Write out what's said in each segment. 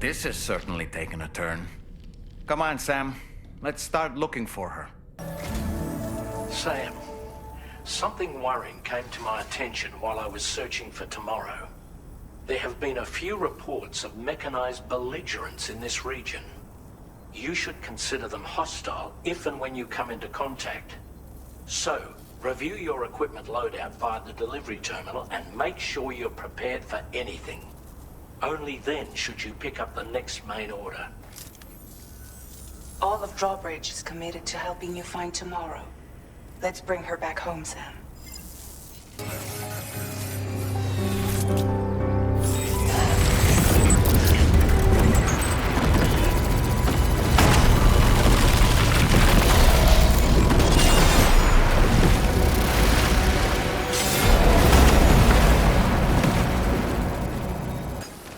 This has certainly taken a turn. Come on, Sam. Let's start looking for her. Sam, something worrying came to my attention while I was searching for tomorrow. There have been a few reports of mechanized belligerents in this region. You should consider them hostile if and when you come into contact. So, review your equipment loadout via the delivery terminal and make sure you're prepared for anything. Only then should you pick up the next main order. All of Drawbridge is committed to helping you find tomorrow. Let's bring her back home, Sam.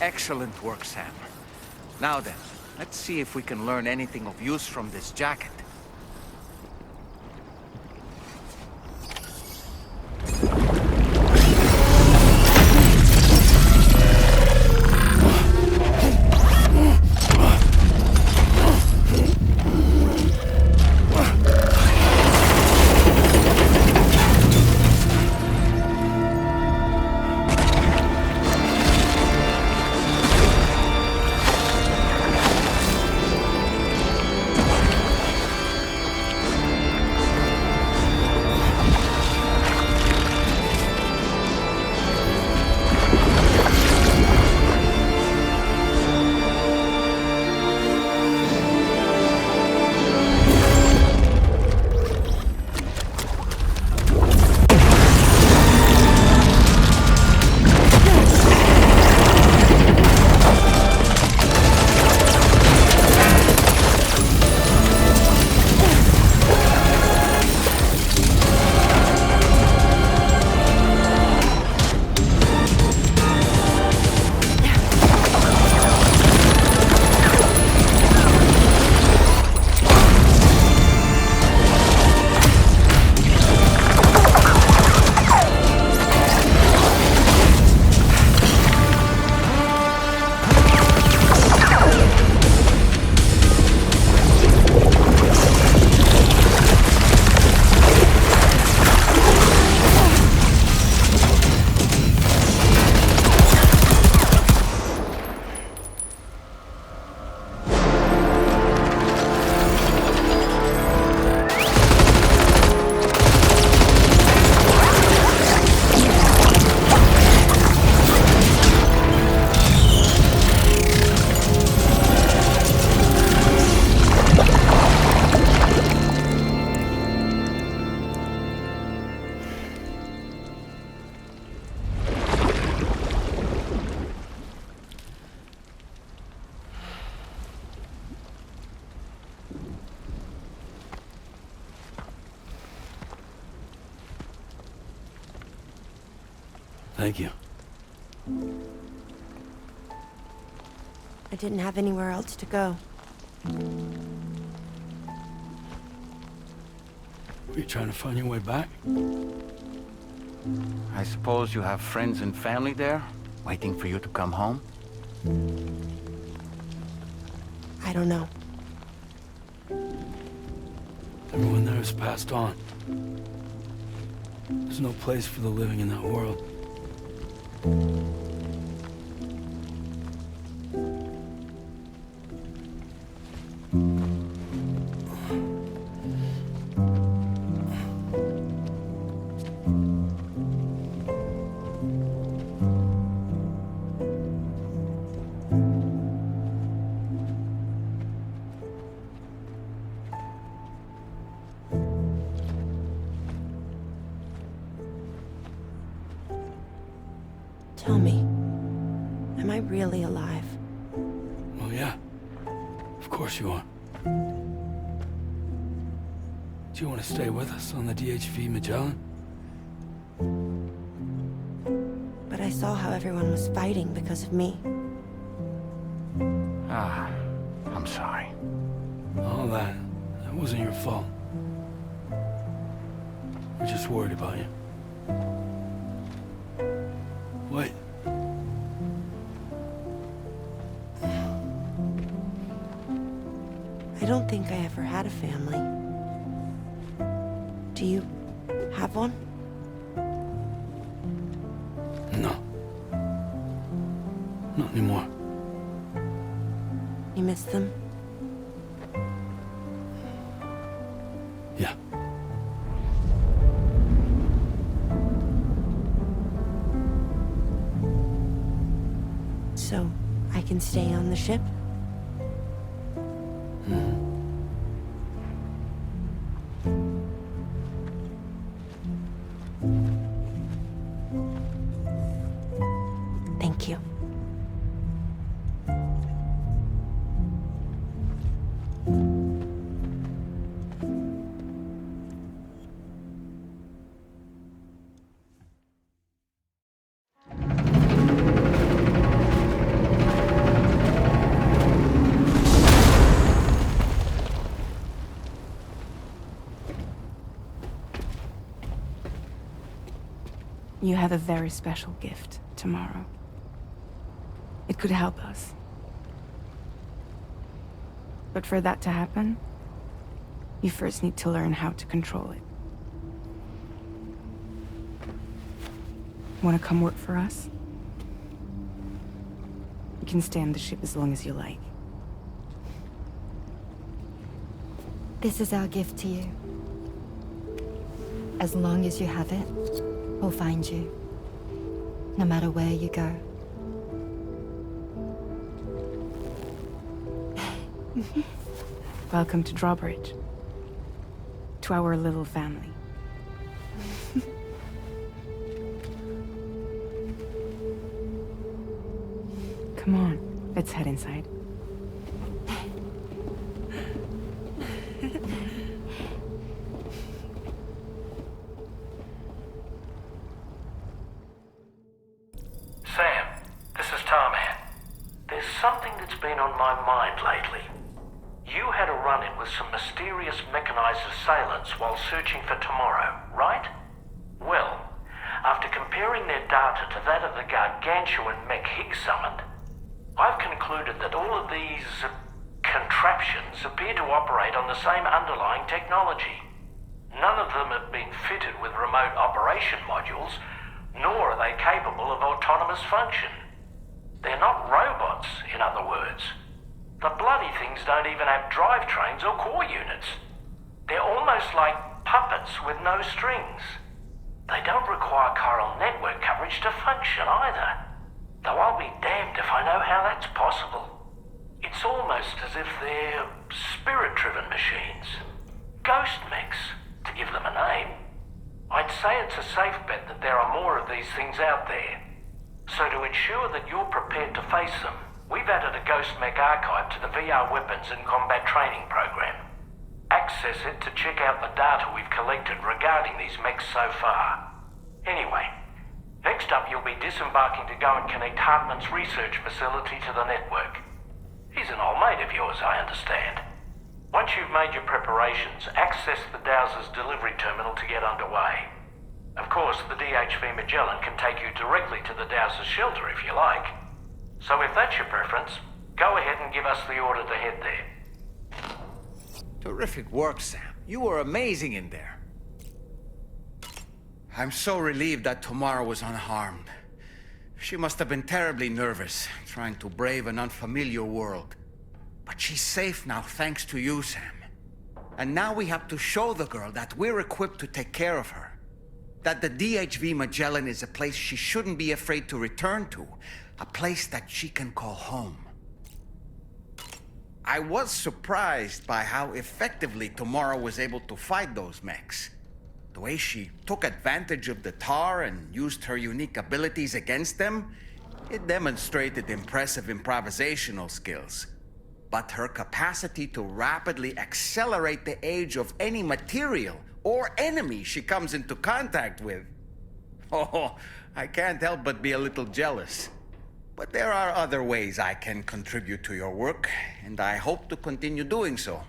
Excellent work, Sam. Now then, let's see if we can learn anything of use from this jacket. Thank you. I didn't have anywhere else to go. Were you trying to find your way back? I suppose you have friends and family there, waiting for you to come home? I don't know. Everyone there has passed on. There's no place for the living in that world. Tell me, am I really alive? Well, yeah. Of course you are. Do you want to stay with us on the DHV Magellan? But I saw how everyone was fighting because of me. Ah, I'm sorry. All that wasn't your fault. We're just worried about you. Wait. don't think I ever had a family. Do you have one? No. Not anymore. You miss them? Yeah. So, I can stay on the ship? Thank you. You have a very special gift tomorrow. It could help us. But for that to happen, you first need to learn how to control it. Want to come work for us? You can stay on the ship as long as you like. This is our gift to you. As long as you have it, we'll find you. No matter where you go. Welcome to Drawbridge. To our little family. Come on, let's head inside. Sam, this is Tarman. There's something that's been on my mind lately. You had a run-in with some mysterious mechanized assailants while searching for tomorrow, right? Well, after comparing their data to that of the gargantuan mech Higgs summoned, I've concluded that all of these contraptions appear to operate on the same underlying technology. None of them have been fitted with remote operation modules, nor are they capable of autonomous function. They're not robots, in other words. The bloody things don't even have drivetrains or core units. They're almost like puppets with no strings. They don't require chiral network coverage to function either. Though I'll be damned if I know how that's possible. It's almost as if they're spirit-driven machines. Ghost mechs, to give them a name. I'd say it's a safe bet that there are more of these things out there. So to ensure that you're prepared to face them, we've added a Ghost Mech archive to the VR weapons and combat training program. Access it to check out the data we've collected regarding these mechs so far. Anyway, next up you'll be disembarking to go and connect Heartman's research facility to the network. He's an old mate of yours, I understand. Once you've made your preparations, access the Dowser's delivery terminal to get underway. Of course, the DHV Magellan can take you directly to the Dowser's shelter if you like. So if that's your preference, go ahead and give us the order to head there. Terrific work, Sam. You were amazing in there. I'm so relieved that Tamara was unharmed. She must have been terribly nervous, trying to brave an unfamiliar world. But she's safe now, thanks to you, Sam. And now we have to show the girl that we're equipped to take care of her. That the DHV Magellan is a place she shouldn't be afraid to return to. A place that she can call home. I was surprised by how effectively Tamara was able to fight those mechs. The way she took advantage of the tar and used her unique abilities against them, it demonstrated impressive improvisational skills. But her capacity to rapidly accelerate the age of any material or enemy she comes into contact with. Oh, I can't help but be a little jealous. But there are other ways I can contribute to your work, and I hope to continue doing so.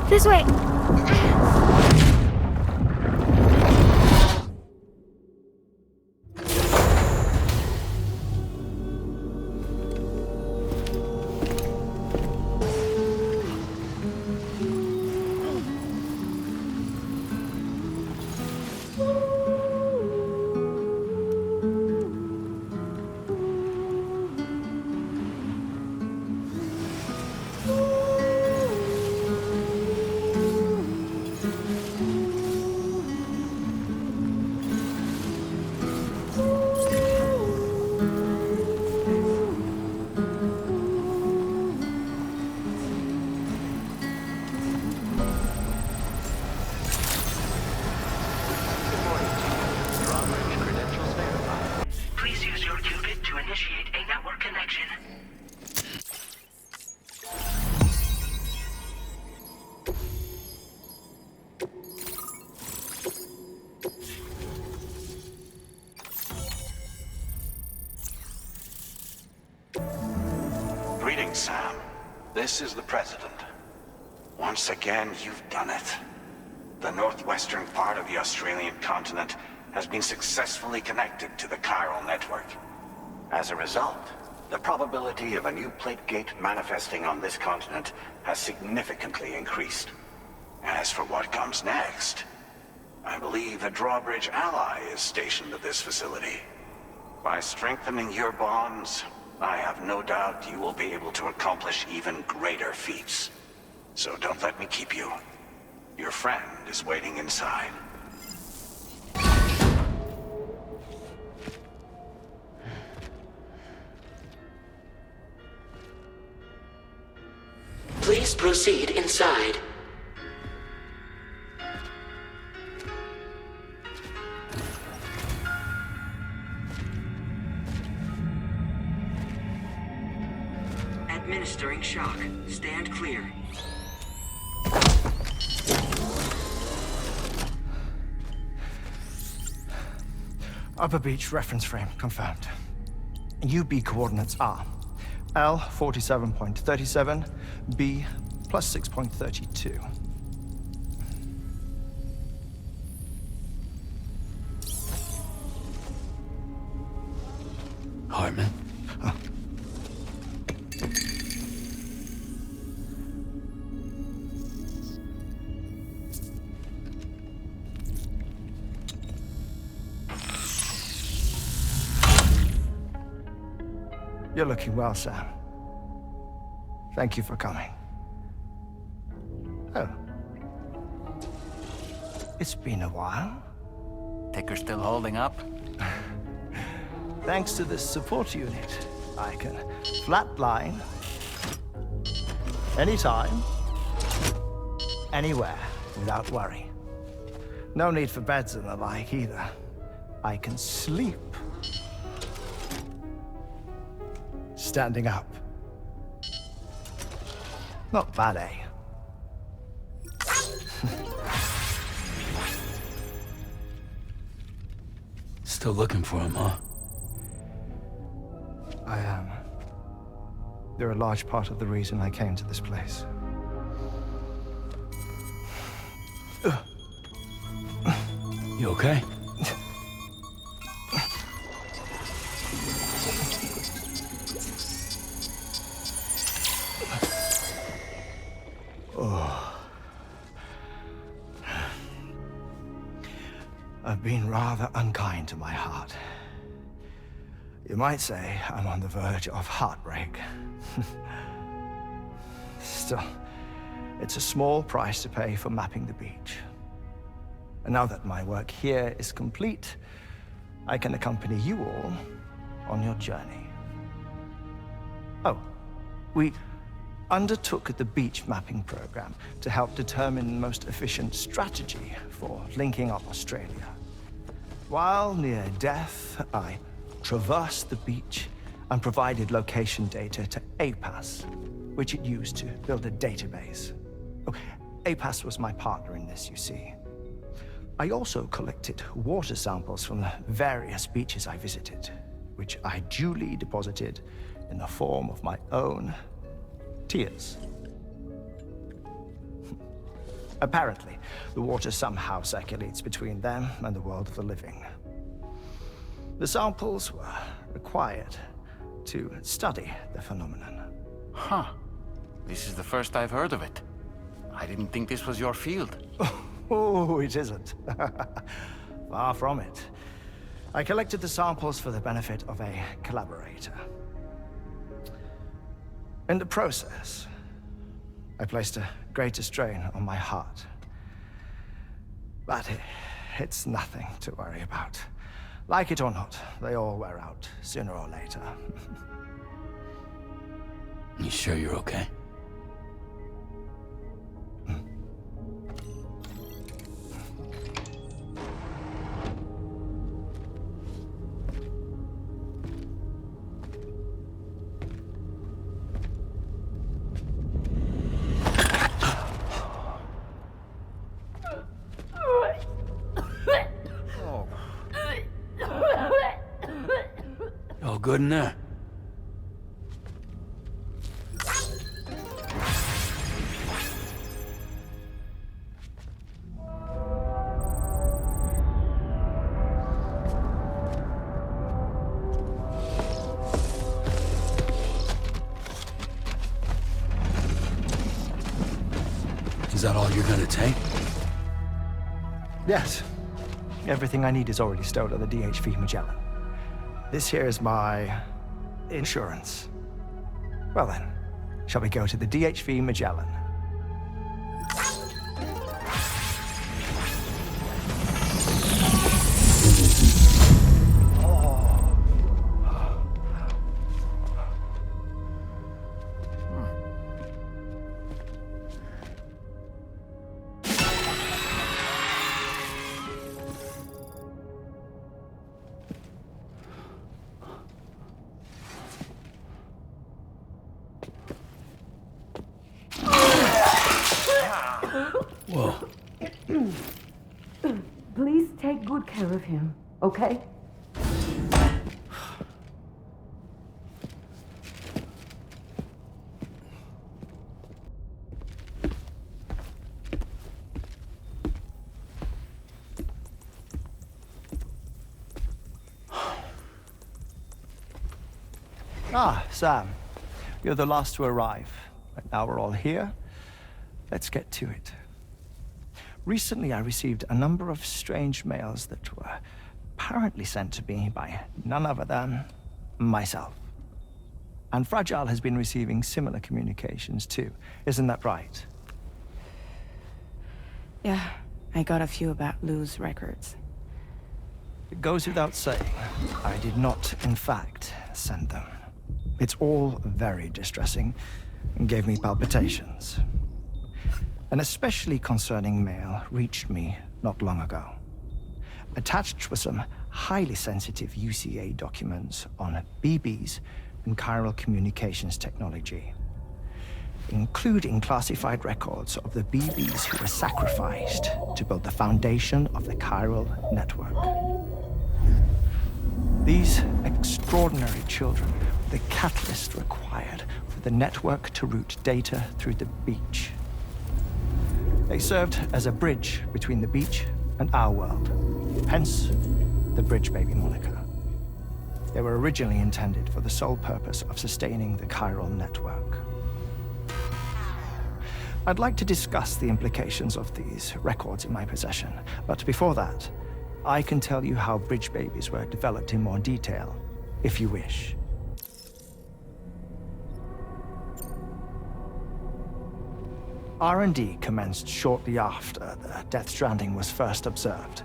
This way! Greetings, Sam. This is the President. Once again, you've done it. The northwestern part of the Australian continent has been successfully connected to the chiral network. As a result, the probability of a new plate gate manifesting on this continent has significantly increased. As for what comes next, I believe a drawbridge ally is stationed at this facility. By strengthening your bonds, I have no doubt you will be able to accomplish even greater feats. So don't let me keep you. Your friend is waiting inside. Please proceed inside. Administering shock. Stand clear. Upper beach reference frame confirmed. UB coordinates are L 47.37, B plus 6.32. Heartman? You're looking well, Sam. Thank you for coming. Oh. It's been a while. Ticker still holding up? Thanks to this support unit, I can flatline anytime, anywhere, without worry. No need for beds and the like either. I can sleep standing up. Not bad, eh? Still looking for him, huh? I am. They're a large part of the reason I came to this place. You okay? I've been rather unkind to my heart. You might say I'm on the verge of heartbreak. Still, it's a small price to pay for mapping the beach. And now that my work here is complete, I can accompany you all on your journey. Oh, we undertook the beach mapping program to help determine the most efficient strategy for linking up Australia. While near death, I traversed the beach and provided location data to APAS, which it used to build a database. Oh, APAS was my partner in this, you see. I also collected water samples from the various beaches I visited, which I duly deposited in the form of my own tears. Apparently, the water somehow circulates between them and the world of the living. The samples were required to study the phenomenon. Huh. This is the first I've heard of it. I didn't think this was your field. Oh, it isn't. Far from it. I collected the samples for the benefit of a collaborator. In the process, I placed a greater strain on my heart. But it's nothing to worry about. Like it or not, they all wear out, sooner or later. You sure you're okay? All good in there? Is that all you're gonna take? Yes. Everything I need is already stowed at the DHV Magellan. This here is my insurance. Well then, shall we go to the DHV Magellan? Whoa. Please take good care of him, okay? Ah, Sam. You're the last to arrive. But now we're all here. Let's get to it. Recently, I received a number of strange mails that were apparently sent to me by none other than myself. And Fragile has been receiving similar communications too. Isn't that right? Yeah, I got a few about Lou's records. It goes without saying, I did not, in fact, send them. It's all very distressing and gave me palpitations. An especially concerning mail reached me not long ago. Attached were some highly sensitive UCA documents on BBs and chiral communications technology, including classified records of the BBs who were sacrificed to build the foundation of the chiral network. These extraordinary children were the catalyst required for the network to route data through the beach. They served as a bridge between the beach and our world, hence the Bridge Baby moniker. They were originally intended for the sole purpose of sustaining the chiral network. I'd like to discuss the implications of these records in my possession, but before that, I can tell you how Bridge Babies were developed in more detail, if you wish. R&D commenced shortly after the Death Stranding was first observed.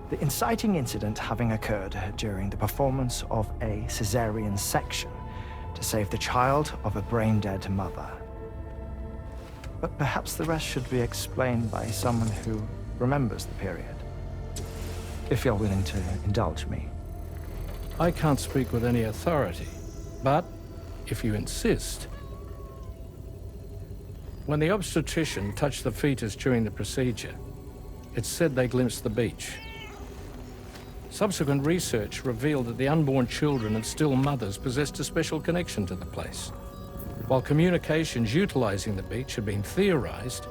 The inciting incident having occurred during the performance of a cesarean section to save the child of a brain-dead mother. But perhaps the rest should be explained by someone who remembers the period. If you're willing to indulge me. I can't speak with any authority, but if you insist. When the obstetrician touched the fetus during the procedure, it's said they glimpsed the beach. Subsequent research revealed that the unborn children of still mothers possessed a special connection to the place. While communications utilizing the beach had been theorized,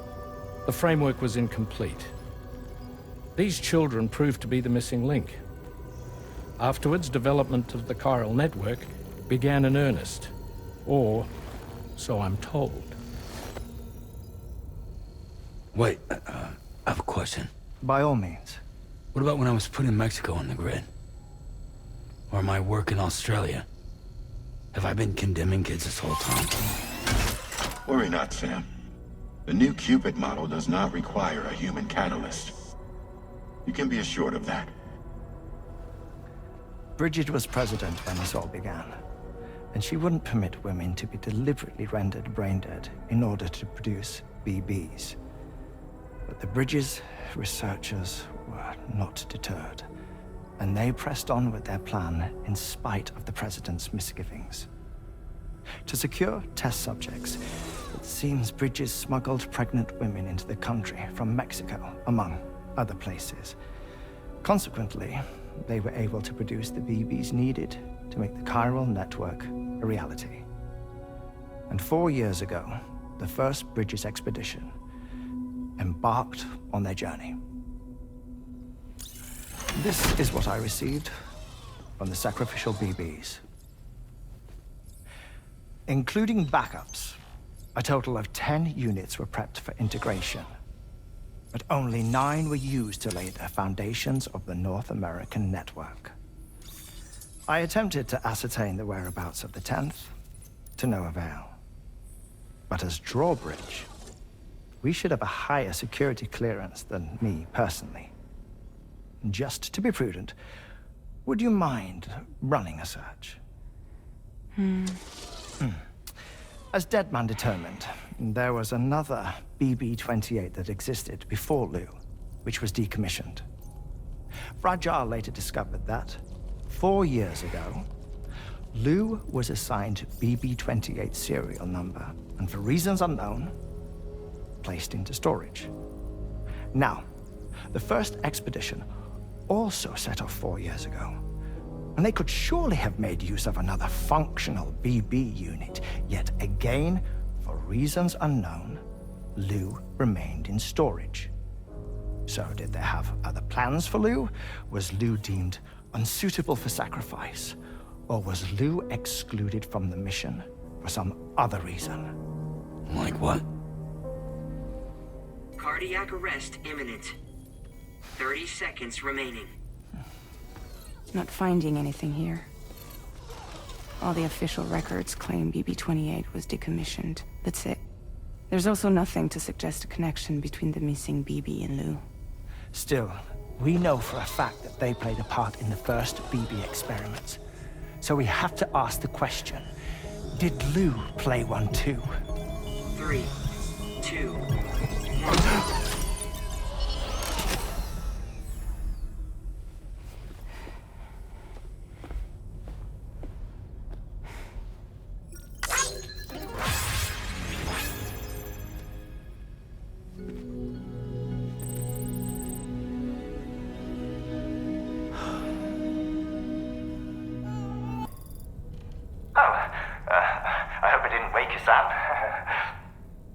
The framework was incomplete. These children proved to be the missing link. Afterwards, development of the chiral network began in earnest. Or, so I'm told. Wait, I have a question. By all means. What about when I was put in Mexico on the grid? Or my work in Australia? Have I been condemning kids this whole time? Worry not, Sam. The new Cupid model does not require a human catalyst. You can be assured of that. Bridget was president when this all began, and she wouldn't permit women to be deliberately rendered brain-dead in order to produce BBs. But the Bridges researchers were not deterred, and they pressed on with their plan in spite of the president's misgivings. To secure test subjects, it seems Bridges smuggled pregnant women into the country from Mexico, among other places. Consequently, they were able to produce the BBs needed to make the chiral network a reality. And 4 years ago, the first Bridges expedition embarked on their journey. This is what I received from the sacrificial BBs. Including backups, a total of 10 units were prepped for integration, but only 9 were used to lay the foundations of the North American network. I attempted to ascertain the whereabouts of the 10th, to no avail. But as drawbridge, we should have a higher security clearance than me personally. Just to be prudent, would you mind running a search? As Deadman determined, there was another BB-28 that existed before Lou, which was decommissioned. Fragile later discovered that, 4 years ago, Lou was assigned BB-28 serial number, and for reasons unknown, placed into storage. Now, the first expedition also set off 4 years ago, and they could surely have made use of another functional BB unit, yet again, for reasons unknown, Lou remained in storage. So did they have other plans for Lou? Was Lou deemed unsuitable for sacrifice? Or was Lou excluded from the mission for some other reason? Like what? Cardiac arrest imminent. 30 seconds remaining. Not finding anything here. All the official records claim BB-28 was decommissioned. That's it. There's also nothing to suggest a connection between the missing BB and Lou. Still, we know for a fact that they played a part in the first BB experiments. So we have to ask the question, did Lou play one too? 3, 2, 1. I hope I didn't wake you, Sam.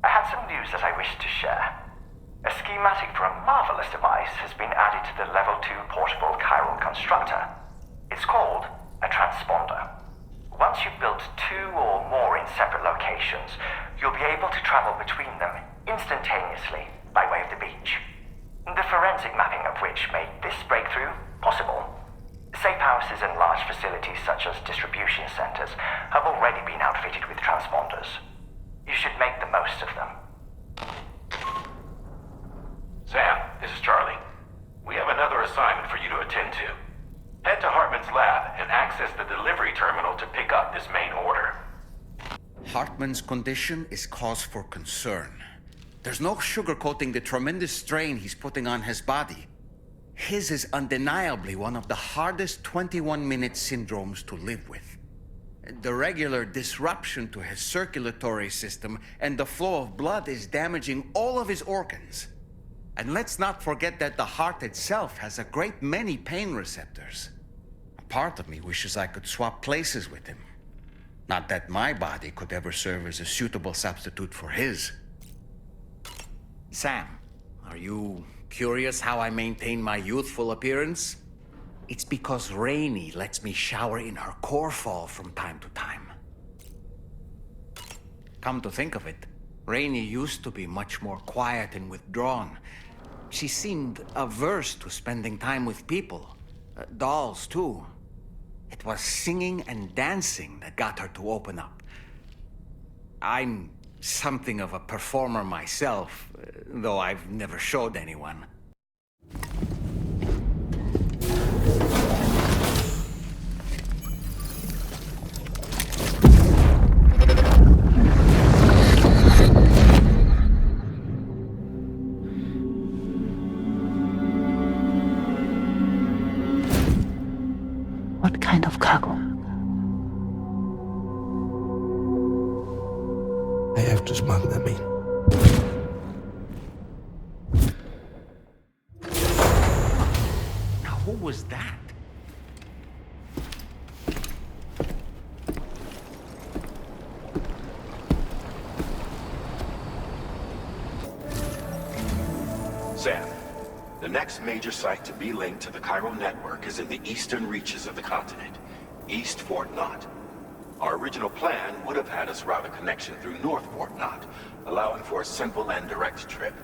I had some news that I wished to share. A schematic for a marvelous device has been added to the Level 2 portable chiral constructor. It's called a transponder. Once you've built 2 or more in separate locations, you'll be able to travel between them instantaneously by way of the beach. The forensic mapping of which made this breakthrough possible. Safe houses and large facilities such as distribution centers have already been outfitted with transponders. You should make the most of them. Sam, this is Charlie. We have another assignment for you to attend to. Head to Heartman's lab and access the delivery terminal to pick up this main order. Heartman's condition is cause for concern. There's no sugarcoating the tremendous strain he's putting on his body. His is undeniably one of the hardest 21-minute syndromes to live with. The regular disruption to his circulatory system and the flow of blood is damaging all of his organs. And let's not forget that the heart itself has a great many pain receptors. A part of me wishes I could swap places with him. Not that my body could ever serve as a suitable substitute for his. Sam, Are you curious how I maintain my youthful appearance? It's because Rainey lets me shower in her core fall from time to time. Come to think of it, Rainey used to be much more quiet and withdrawn. She seemed averse to spending time with people. Dolls, too. It was singing and dancing that got her to open up. I'm something of a performer myself, though I've never showed anyone. What kind of cargo? I have to smuggle them in. Now, who was that? Sam, the next major site to be linked to the chiral network is in the eastern reaches of the continent, East Fort Knot. Our original plan would have had us route a connection through North Fort Knot, allowing for a simple and direct trip.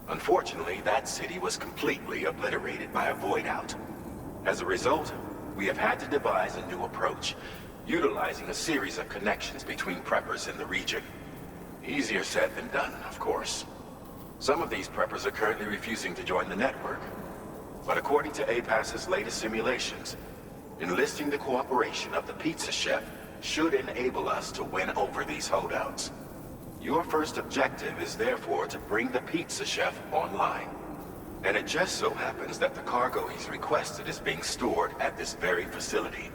Unfortunately, that city was completely obliterated by a void out. As a result, we have had to devise a new approach, utilizing a series of connections between preppers in the region. Easier said than done, of course. Some of these preppers are currently refusing to join the network. But according to APAS's latest simulations, enlisting the cooperation of the pizza chef should enable us to win over these holdouts. Your first objective is therefore to bring the pizza chef online. And it just so happens that the cargo he's requested is being stored at this very facility.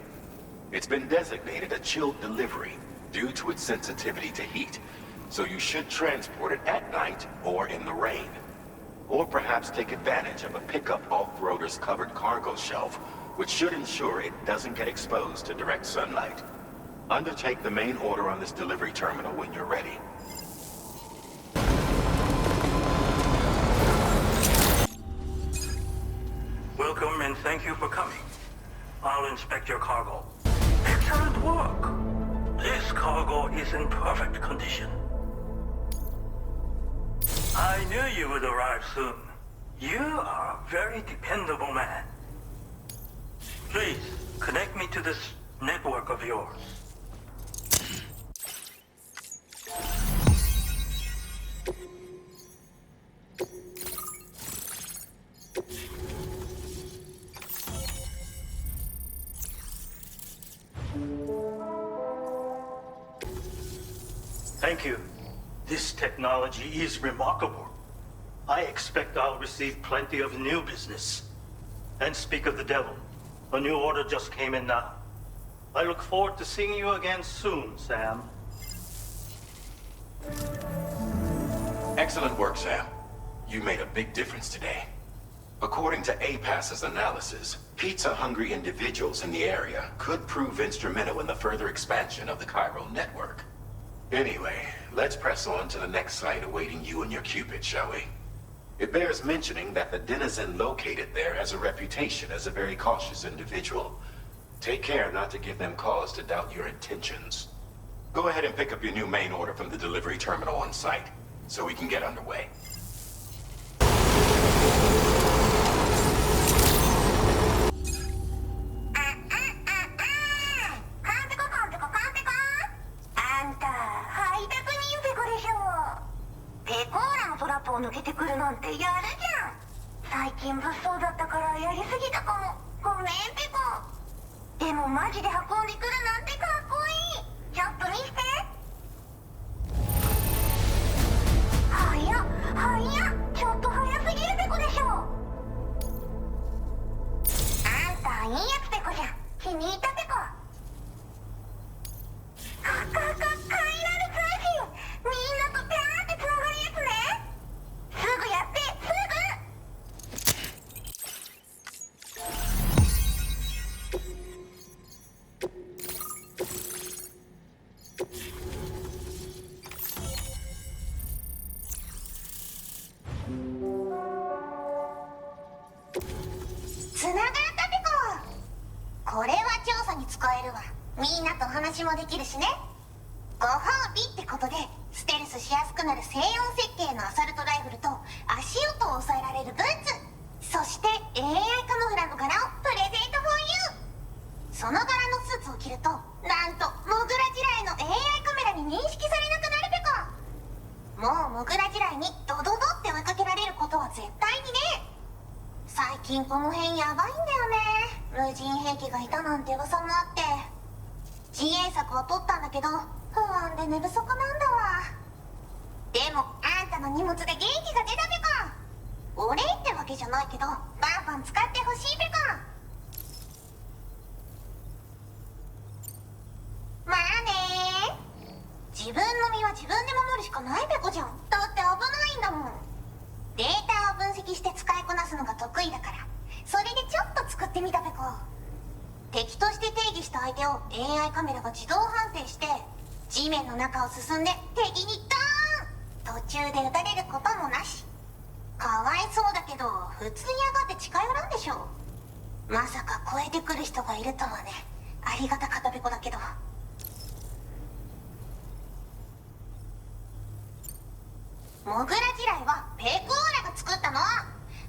It's been designated a chilled delivery due to its sensitivity to heat, so you should transport it at night or in the rain. Or perhaps take advantage of a pickup off-roader's covered cargo shelf, which should ensure it doesn't get exposed to direct sunlight. Undertake the main order on this delivery terminal when you're ready. Welcome and thank you for coming. I'll inspect your cargo. Excellent work. This cargo is in perfect condition. I knew you would arrive soon. You are a very dependable man. Please, connect me to this network of yours. Thank you. This technology is remarkable. I expect I'll receive plenty of new business. And speak of the devil, a new order just came in now. I look forward to seeing you again soon, Sam. Excellent work, Sam. You made a big difference today. According to APAS's analysis, pizza-hungry individuals in the area could prove instrumental in the further expansion of the chiral network. Anyway, let's press on to the next site awaiting you and your Cupid, shall we? It bears mentioning that the denizen located there has a reputation as a very cautious individual. Take care not to give them cause to doubt your intentions. Go ahead and pick up your new main order from the delivery terminal on site, so we can get underway. これは調査に使えるわ。みんなと話もできるしね。ご褒美ってことでステルスしやすくなる静音設計のアサルトライフルと足音を抑えられるブーツ、そして AI カモフラの柄をプレゼント for you。 その柄のスーツを着るとなんとモグラ地雷の AI カメラに認識されなくなるペコ。もうモグラ地雷にドドドって追いかけられることは絶対にね。最近この辺ヤバいんだよね。無人兵器がいたなんて噂もあって自衛策を取ったんだけど不安で寝不足なんだわ。でもあんたの荷物で元気が出たペコ。お礼ってわけじゃないけどバンバン使ってほしいペコ。まあねー。自分の身は自分で守るしかないペコじゃん。だって危ないんだもん。データを分析して使いこなすのが得意だから、それでちょっと作ってみたペコ。敵として定義した相手を AI カメラが自動判定して地面の中を進んで敵にドーン。途中で撃たれることもなし。かわいそうだけど普通に上がって近寄らんでしょ。まさか超えてくる人がいるとはね。ありがたかったペコだけど。モグラ地雷はペコーラが作ったの。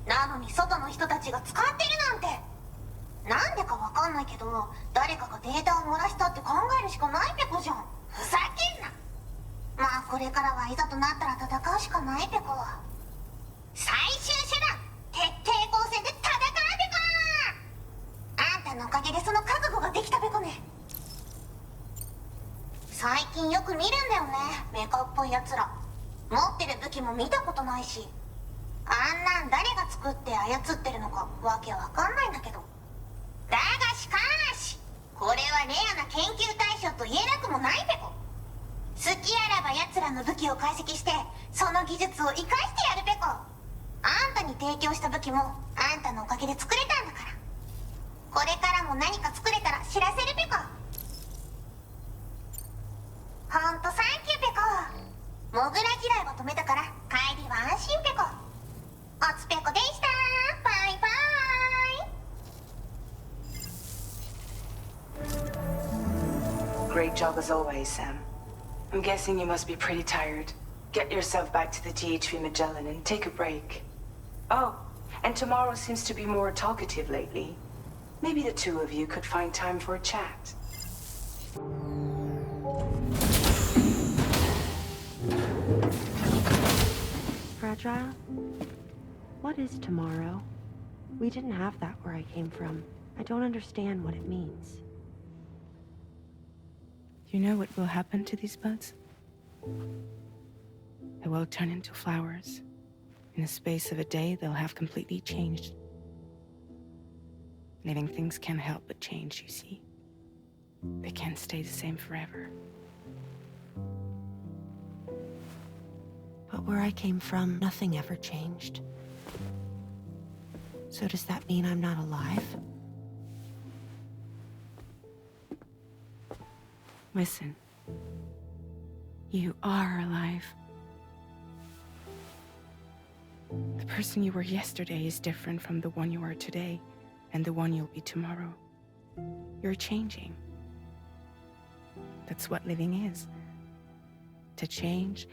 なのに外の人たちが使ってるなんて。なんでかわかんないけど誰かがデータを漏らしたって考えるしかないペコじゃん。ふざけんな。まあこれからはいざとなったら戦うしかないペコ。最終手段徹底抗戦で戦うペコ。あんたのおかげでその覚悟ができたペコね。最近よく見るんだよね、メカっぽいやつら。持ってる武器も見たことないし、あんなん誰が作って操ってるのかわけわかんないんだけど。だがしかしこれはレアな研究対象と言えなくもないペコ。好きあらば奴らの武器を解析してその技術を生かしてやるペコ。あんたに提供した武器もあんたのおかげで作れたんだから。これからも何か作れたら知らせるペコ。ほんとサンキューペコ。モグラ地雷を止めたから帰りは安心ペコ。おつペコでした。バイバイ。 Great job as always, Sam. I'm guessing you must be pretty tired. Get yourself back to the GHV Magellan and take a break. Oh, and tomorrow seems to be more talkative lately. Maybe the two of you could find time for a chat. Fragile? What is tomorrow? We didn't have that where I came from. I don't understand what it means. You know what will happen to these buds? They will turn into flowers. In the space of a day, they'll have completely changed. Living things can't help but change, you see. They can't stay the same forever. But where I came from, nothing ever changed. So does that mean I'm not alive? Listen. You are alive. The person you were yesterday is different from the one you are today, and the one you'll be tomorrow. You're changing. That's what living is. To change,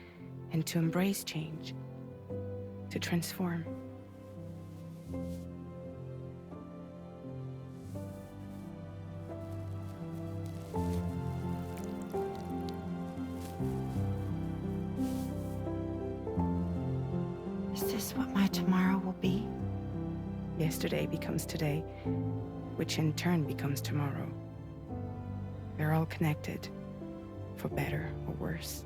and to embrace change. To transform. Is this what my tomorrow will be? Yesterday becomes today, which in turn becomes tomorrow. They're all connected, for better or worse.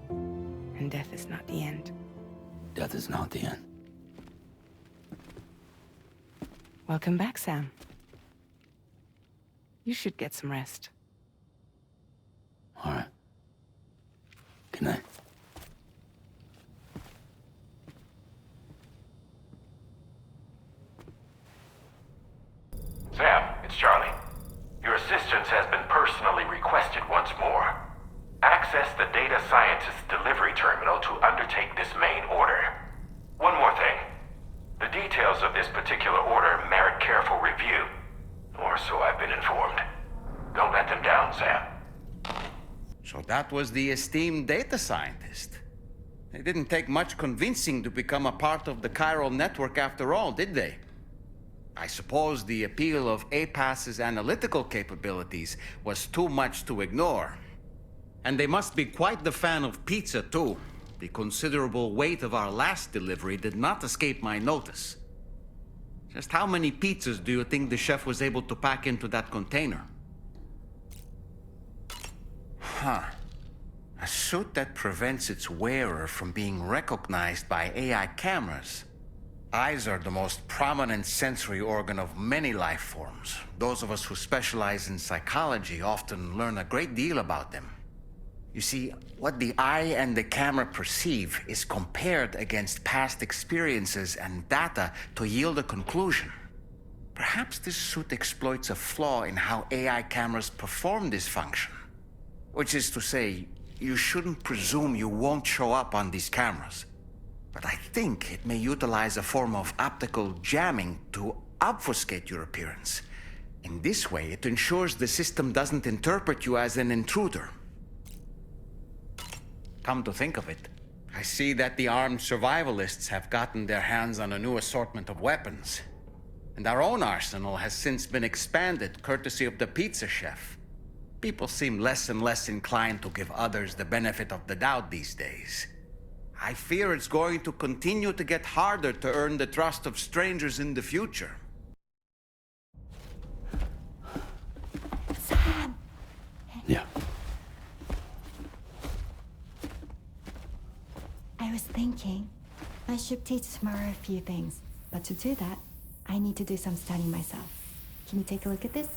And death is not the end. Death is not the end. Welcome back, Sam. You should get some rest. All right. Good night. Sam, it's Charlie. Your assistance has been personally requested once more. Access the data scientist's delivery terminal to undertake this main order. One more thing. The details of this particular order merit careful review. that was the esteemed data scientist. They didn't take much convincing to become a part of the chiral network after all, did they? I suppose the appeal of APAS's analytical capabilities was too much to ignore. And they must be quite the fan of pizza, too. The considerable weight of our last delivery did not escape my notice. Just how many pizzas do you think the chef was able to pack into that container? Huh. A suit that prevents its wearer from being recognized by AI cameras. Eyes are the most prominent sensory organ of many life forms. Those of us who specialize in psychology often learn a great deal about them. You see, what the eye and the camera perceive is compared against past experiences and data to yield a conclusion. Perhaps this suit exploits a flaw in how AI cameras perform this function. Which is to say, you shouldn't presume you won't show up on these cameras. But I think it may utilize a form of optical jamming to obfuscate your appearance. In this way, it ensures the system doesn't interpret you as an intruder. Come to think of it, I see that the armed survivalists have gotten their hands on a new assortment of weapons. And our own arsenal has since been expanded, courtesy of the pizza chef. People seem less and less inclined to give others the benefit of the doubt these days. I fear it's going to continue to get harder to earn the trust of strangers in the future. Sam! Yeah. I was thinking I should teach tomorrow a few things, but to do that, I need to do some studying myself. Can you take a look at this?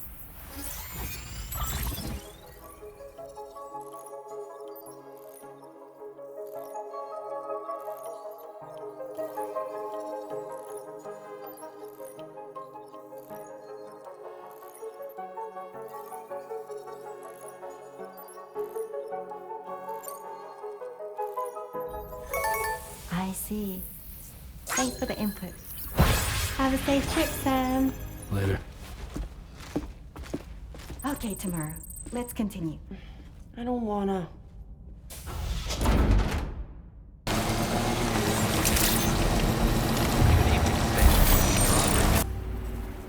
I see. Thanks for the input. Have a safe trip, Sam. Later. Okay, tomorrow. Let's continue. I don't wanna.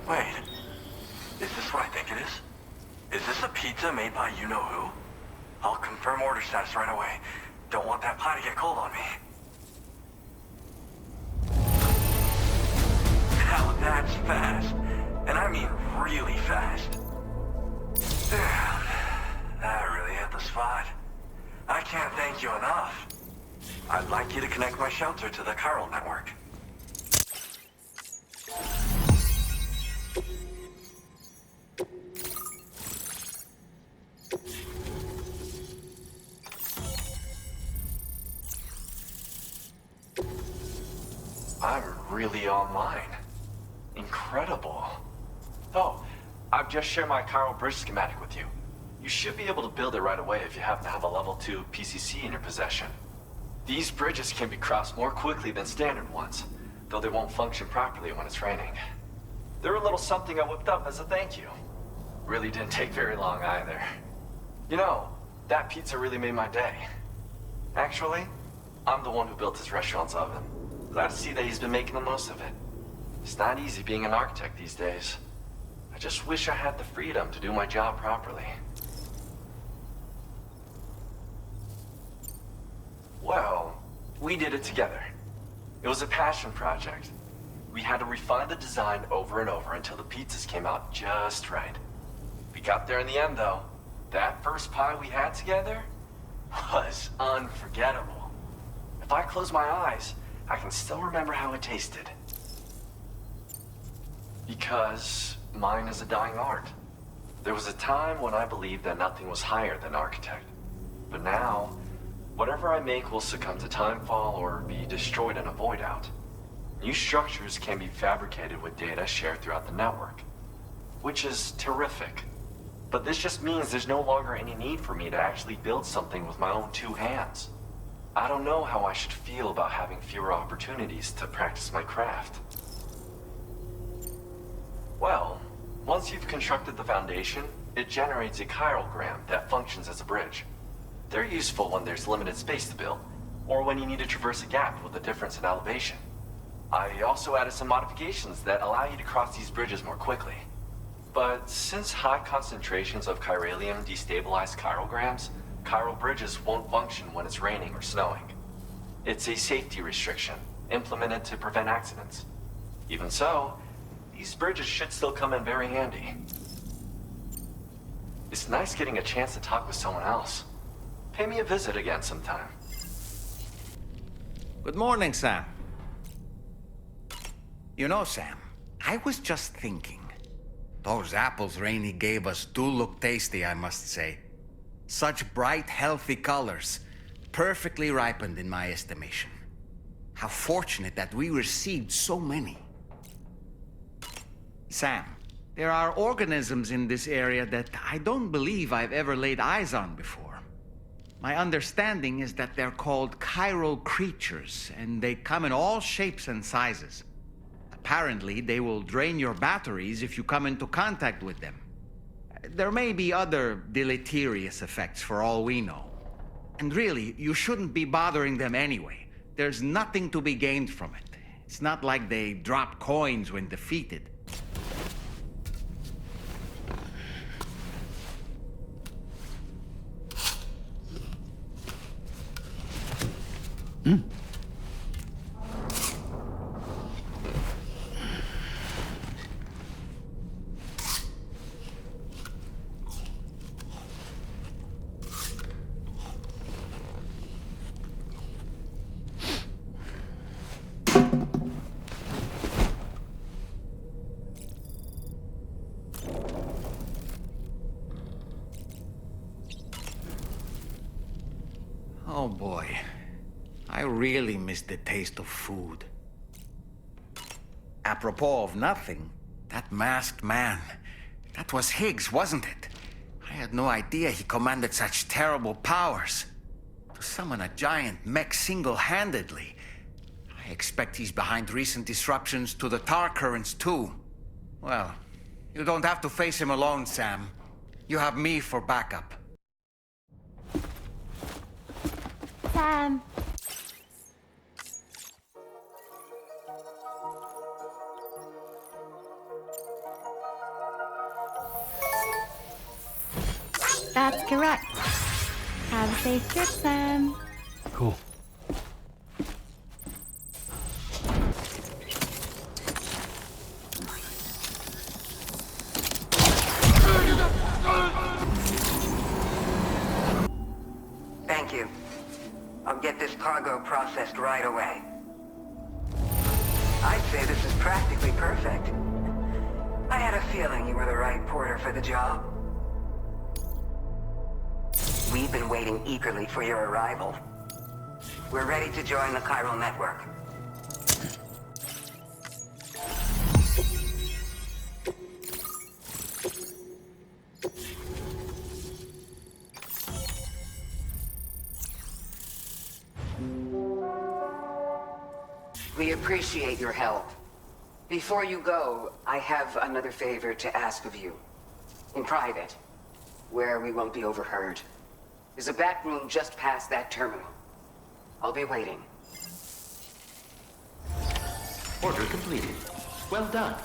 Wait. Is this what I think it is? Is this a pizza made by you-know-who? I'll confirm order status right away. Don't want that pie to get cold on me. Now that's fast. And I mean really fast. Damn. That really hit the spot. I can't thank you enough. I'd like you to connect my shelter to the chiral network. I'm really online. Incredible. Oh, I've just shared my chiral bridge schematic with you. You should be able to build it right away if you happen to have a level 2 PCC in your possession. These bridges can be crossed more quickly than standard ones, though they won't function properly when it's raining. They're a little something I whipped up as a thank you. Really didn't take very long either. You know, that pizza really made my day. Actually, I'm the one who built his restaurant's oven. Glad to see that he's been making the most of it. It's not easy being an architect these days. I just wish I had the freedom to do my job properly. Well, we did it together. It was a passion project. We had to refine the design over and over until the pizzas came out just right. We got there in the end, though. That first pie we had together was unforgettable. If I close my eyes, I can still remember how it tasted. Because mine is a dying art. There was a time when I believed that nothing was higher than architect. But now, whatever I make will succumb to timefall or be destroyed in a void out. New structures can be fabricated with data shared throughout the network, which is terrific. But this just means there's no longer any need for me to actually build something with my own two hands. I don't know how I should feel about having fewer opportunities to practice my craft. Well, once you've constructed the foundation, it generates a chirogram that functions as a bridge. They're useful when there's limited space to build, or when you need to traverse a gap with a difference in elevation. I also added some modifications that allow you to cross these bridges more quickly. But since high concentrations of chiralium destabilize chirograms, chiral bridges won't function when it's raining or snowing. It's a safety restriction, implemented to prevent accidents. Even so, these bridges should still come in very handy. It's nice getting a chance to talk with someone else. Pay me a visit again sometime. Good morning, Sam. You know, Sam, I was just thinking. Those apples Rainey gave us do look tasty, I must say. Such bright, healthy colors. Perfectly ripened in my estimation. How fortunate that we received so many. Sam, there are organisms in this area that I don't believe I've ever laid eyes on before. My understanding is that they're called chiral creatures, and they come in all shapes and sizes. Apparently, they will drain your batteries if you come into contact with them. There may be other deleterious effects for all we know. And really, you shouldn't be bothering them anyway. There's nothing to be gained from it. It's not like they drop coins when defeated. Oh boy, I really miss the taste of food. Apropos of nothing, that masked man, that was Higgs, wasn't it? I had no idea he commanded such terrible powers. To summon a giant mech single-handedly. I expect he's behind recent disruptions to the tar currents too. Well, you don't have to face him alone, Sam. You have me for backup. Sam. That's correct. Have a safe trip, Sam. Cool. Thank you. I'll get this cargo processed right away. I'd say this is practically perfect. I had a feeling you were the right porter for the job. We've been waiting eagerly for your arrival. We're ready to join the chiral network. We appreciate your help. Before you go, I have another favor to ask of you. In private, where we won't be overheard. There's a back room just past that terminal. I'll be waiting. Order completed. Well done.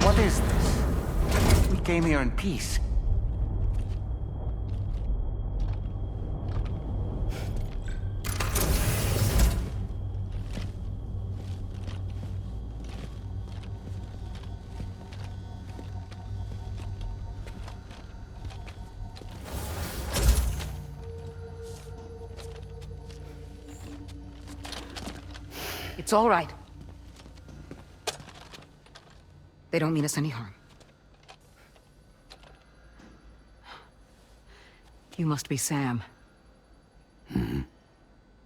What is this? We came here in peace. It's all right. They don't mean us any harm. You must be Sam.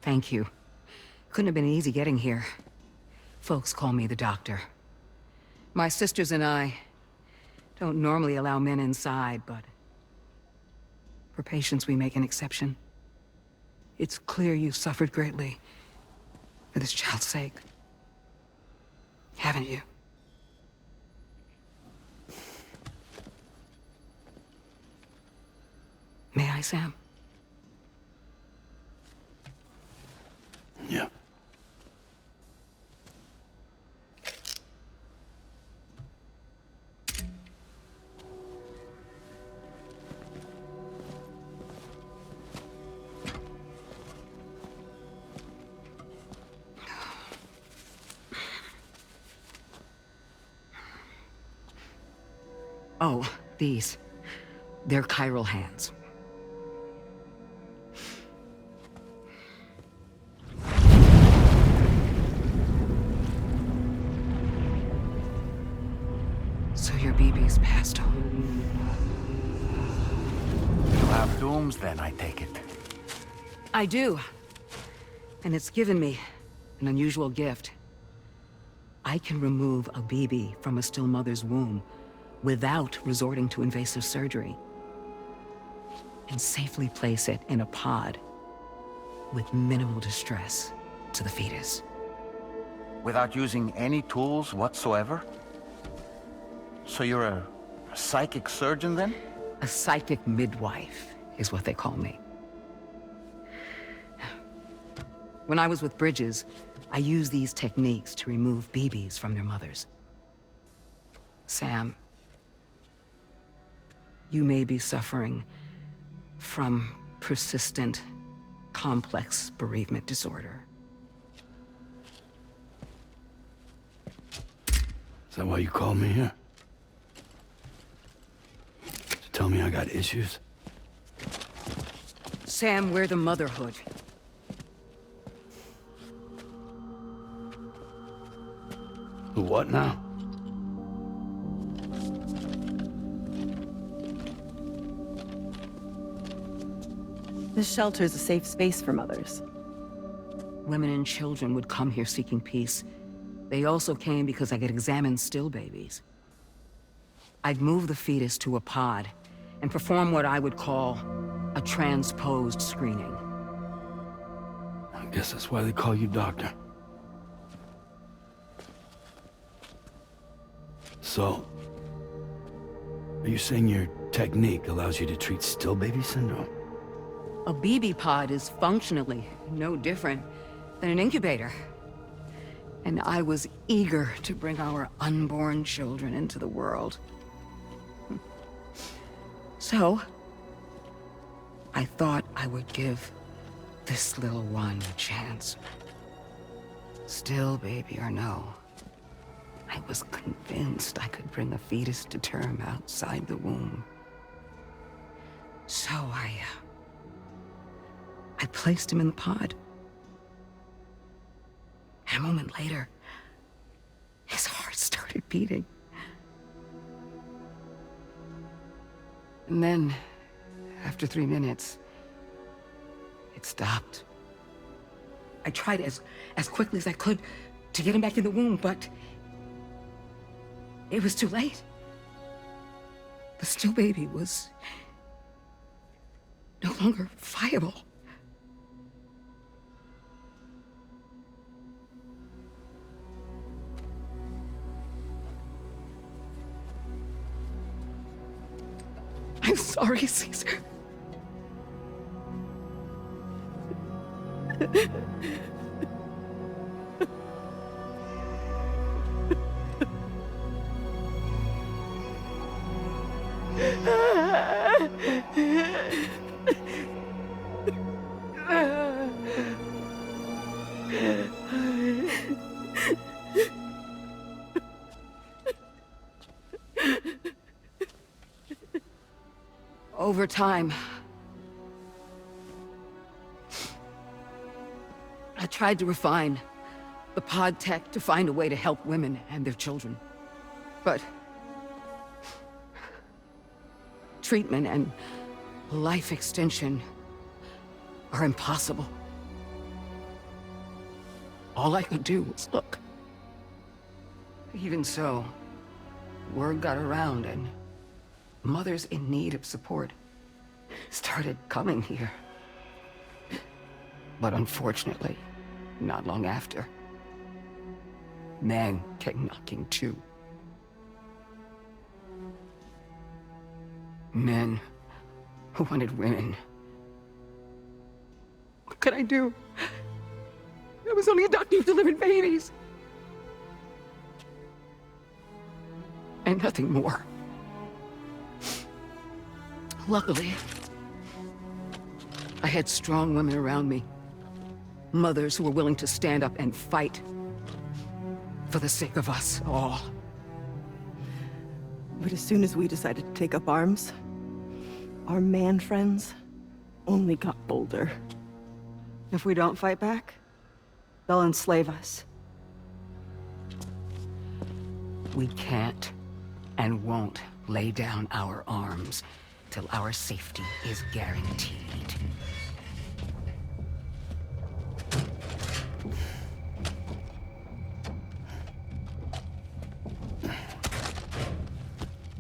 Thank you. Couldn't have been easy getting here. Folks call me the doctor. My sisters and I don't normally allow men inside, but for patients we make an exception. It's clear you've suffered greatly for this child's sake. Haven't you? I, Sam? Yeah. Oh, these. They're chiral hands. So your BB's passed on. You have dooms then, I take it. I do. And it's given me an unusual gift. I can remove a BB from a still mother's womb without resorting to invasive surgery, and safely place it in a pod with minimal distress to the fetus. Without using any tools whatsoever? So you're a psychic surgeon then? A psychic midwife is what they call me. When I was with Bridges, I used these techniques to remove BBs from their mothers. Sam, you may be suffering from persistent, complex bereavement disorder. Is that why you called me here? To tell me I got issues? Sam, we're the Motherhood. The what now? This shelter's a safe space for mothers. Women and children would come here seeking peace. They also came because I could examine still babies. I'd move the fetus to a pod and perform what I would call a transposed screening. I guess that's why they call you doctor. So, are you saying your technique allows you to treat still baby syndrome? A BB pod is functionally no different than an incubator. And I was eager to bring our unborn children into the world. So, I thought I would give this little one a chance. Still baby or no, I was convinced I could bring a fetus to term outside the womb. So I placed him in the pod. And a moment later, his heart started beating. And then, after 3 minutes, it stopped. I tried as quickly as I could to get him back in the womb, but it was too late. The still baby was no longer viable. I'm sorry, Caesar. Over time, I tried to refine the pod tech to find a way to help women and their children. But treatment and life extension are impossible. All I could do was look. Even so, word got around and mothers in need of support started coming here. But unfortunately, not long after, men came knocking too. Men who wanted women. What could I do? I was only a doctor who delivered babies. And nothing more. Luckily, I had strong women around me. Mothers who were willing to stand up and fight for the sake of us all. But as soon as we decided to take up arms, our man friends only got bolder. If we don't fight back, they'll enslave us. We can't and won't lay down our arms till our safety is guaranteed.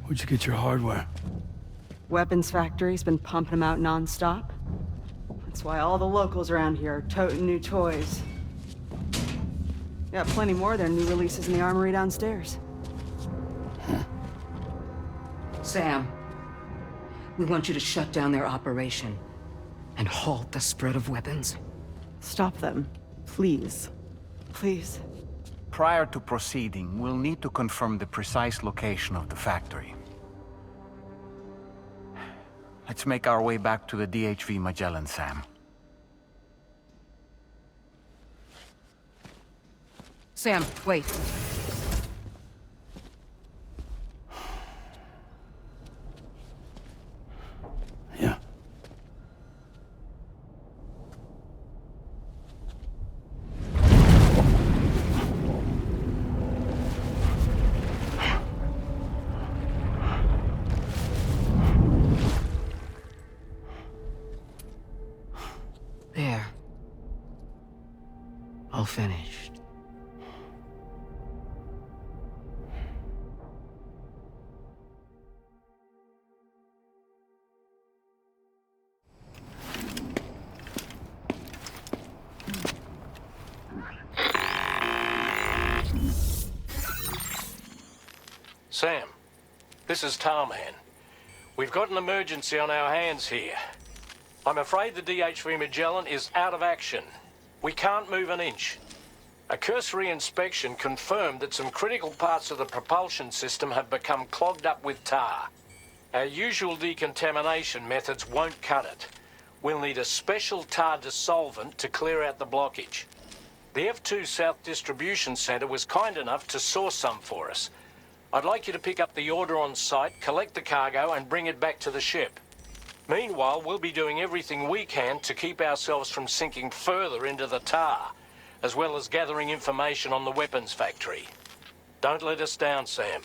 Where'd you get your hardware? Weapons factory's been pumping them out non-stop. That's why all the locals around here are toting new toys. Got plenty more of their new releases in the armory downstairs. Sam, we want you to shut down their operation and halt the spread of weapons. Stop them, please. Please. Prior to proceeding, we'll need to confirm the precise location of the factory. Let's make our way back to the DHV Magellan, Sam. Sam, wait. Yeah. There. All finished. Sam, this is Tarman. We've got an emergency on our hands here. I'm afraid the DHV Magellan is out of action. We can't move an inch. A cursory inspection confirmed that some critical parts of the propulsion system have become clogged up with tar. Our usual decontamination methods won't cut it. We'll need a special tar dissolvent to clear out the blockage. The F2 South Distribution Center was kind enough to source some for us. I'd like you to pick up the order on site, collect the cargo, and bring it back to the ship. Meanwhile, we'll be doing everything we can to keep ourselves from sinking further into the tar, as well as gathering information on the weapons factory. Don't let us down, Sam.